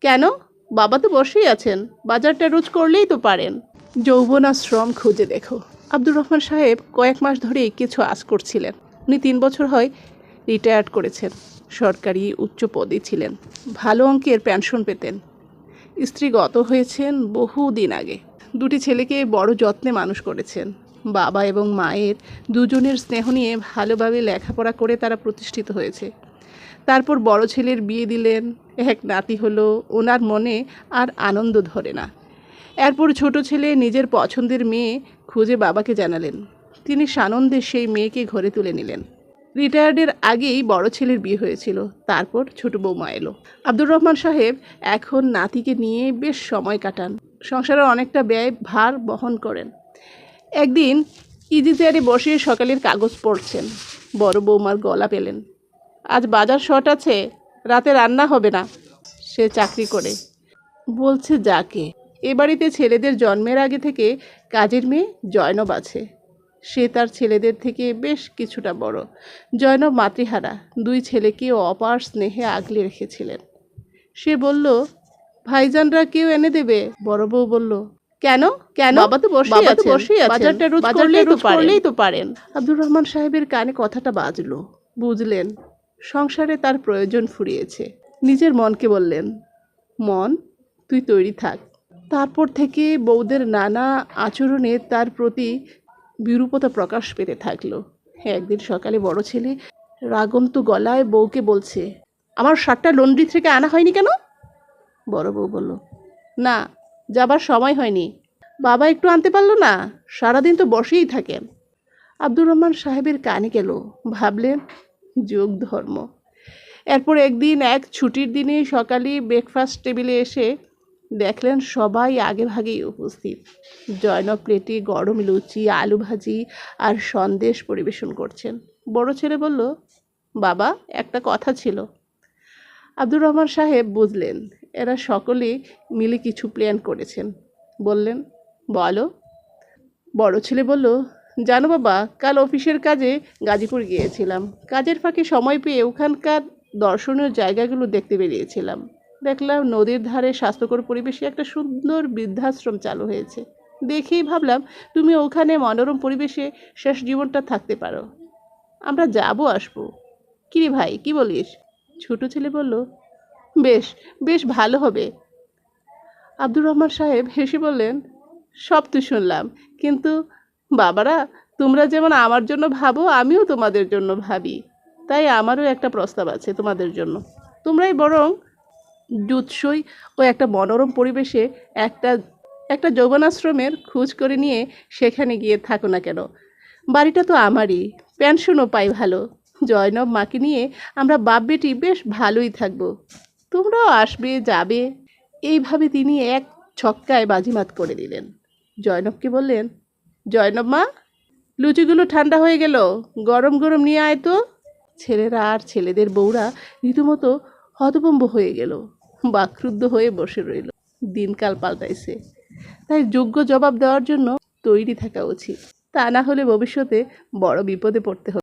কেন? বাবা তো বসেই আছেন, বাজারটা রোজ করলেই তো পারেন। যৌবন আর শ্রম খুঁজে দেখো। আব্দুর রহমান সাহেব কয়েক মাস ধরেই কিছু আশ করছিলেন। উনি 3 বছর হয় রিটায়ার্ড করেছেন, সরকারি উচ্চ পদে ছিলেন, ভালো অঙ্কের পেনশন পেতেন। স্ত্রী গত হয়েছেন বহুদিন আগে। 2টি ছেলেকে বড় যত্নে মানুষ করেছেন। বাবা এবং মায়ের দুজনের স্নেহ নিয়ে ভালোভাবে লেখাপড়া করে তারা প্রতিষ্ঠিত হয়েছে। তারপর বড় ছেলের বিয়ে দিলেন, এক নাতি হলো। ওনার মনে আর আনন্দ ধরে না। এরপর ছোট ছেলে নিজের পছন্দের মেয়ে খুঁজে বাবাকে জানালেন। তিনি সানন্দে সেই মেয়েকে ঘরে তুলে নিলেন। রিটায়ার্ডের আগেই বড় ছেলের বিয়ে হয়েছিল, তারপর ছোট বৌমা এলো। আব্দুর রহমান সাহেব এখন নাতিকে নিয়ে বেশ সময় কাটান, সংসারের অনেকটা ব্যয় ভার বহন করেন। একদিন ইজি চেয়ারে বসে সকালের কাগজ পড়ছেন, বড় বৌমার গলা পেলেন। আজ বাজার শর্ট আছে, রাতে রান্না হবে না। সে চাকরি করে, বলছে যাকে। এ বাড়িতে ছেলেদের জন্মের আগে থেকে কাজের মেয়ে জয়নব আছে। সে তার ছেলেদের থেকে বেশ কিছুটা বড়। জয়নব মাতৃহারা, 2 ছেলেকে অপার স্নেহে আগলে রেখেছিলেন। সে বলল, ভাইজানরা কেউ এনে দেবে? বড় বউ বলল, কেন কেন বাবা তো বসেই আছেন, বাজারটা রোজ করলেই তো পারেন। আব্দুর রহমান সাহেবের কানে কথাটা বাজলো। বুঝলেন সংসারে তার প্রয়োজন ফুরিয়েছে। নিজের মনকে বললেন, মন তুই তৈরি থাক। তারপর থেকে বউদের নানা আচরণে তার প্রতি বিরূপতা প্রকাশ পেতে থাকলো। একদিন সকালে বড় ছেলে রাগন্ত গলায় বউকে বলছে, আমার শার্টটা লন্ড্রি থেকে আনা হয়নি কেন? বড় বউ বলল, না, যাবার সময় হয়নি। বাবা একটু আনতে পারলো না? সারাদিন তো বসেই থাকেন। আব্দুর রহমান সাহেবের কানে গেল, ভাবলেন যোগ ধর্ম। এরপর একদিন এক ছুটির দিনে সকালে ব্রেকফাস্ট টেবিলে এসে দেখলেন সবাই আগে ভাগেই উপস্থিত। জয়নব প্লেটে গরম লুচি, আলু ভাজি আর সন্দেশ পরিবেশন করছেন। বড় ছেলে বলল, বাবা একটা কথা ছিল। আব্দুর রহমান সাহেব বুঝলেন এরা সকলে মিলে কিছু প্ল্যান করেছেন। বললেন, বলো। বড় ছেলে বলল, জানো বাবা, কাল অফিসের কাজে গাজীপুর গিয়েছিলাম। কাজের ফাঁকে সময় পেয়ে ওখানকার দর্শনীয় জায়গাগুলো দেখতে বেরিয়েছিলাম। দেখলাম নদীর ধারে স্বাস্থ্যকর পরিবেশে একটা সুন্দর বৃদ্ধাশ্রম চালু হয়েছে। দেখেই ভাবলাম তুমি ওখানে মনোরম পরিবেশে শেষ জীবনটা থাকতে পারো। আমরা যাবো আসবো। কিরে ভাই, কি বলিস? ছোট ছেলে বলল, বেশ বেশ ভালো হবে। আব্দুর রহমান সাহেব হেসে বললেন, সব তো শুনলাম, কিন্তু বাবারা, তোমরা যেমন আমার জন্য ভাবো, আমিও তোমাদের জন্য ভাবি। তাই আমারও একটা প্রস্তাব আছে তোমাদের জন্য। তোমরাই বরং জুৎসই ও একটা মনোরম পরিবেশে একটা একটা যৌবনাশ্রমের খোঁজ করে নিয়ে সেখানে গিয়ে থাকো না কেন? বাড়িটা তো আমারই, পেনশনও পাই ভালো। জয়নব মাকে নিয়ে আমরা বাপ বেটি বেশ ভালোই থাকবো। তোমরাও আসবে যাবে। এইভাবে তিনি এক ছক্কায় বাজিমাত করে দিলেন। জয়নবকে বললেন, জয়নব মা, লুচিগুলো ঠান্ডা হয়ে গেল, গরম গরম নিয়ে আয় তো। ছেলেরা আর ছেলেদের বউরা রীতিমতো হতভম্ব হয়ে গেল, বাকরুদ্ধ হয়ে বসে রইল। দিনকাল পাল্টাইছে, তাই যোগ্য জবাব দেওয়ার জন্য তৈরি থাকা উচিত। তা না হলে ভবিষ্যতে বড় বিপদে পড়তে হবে।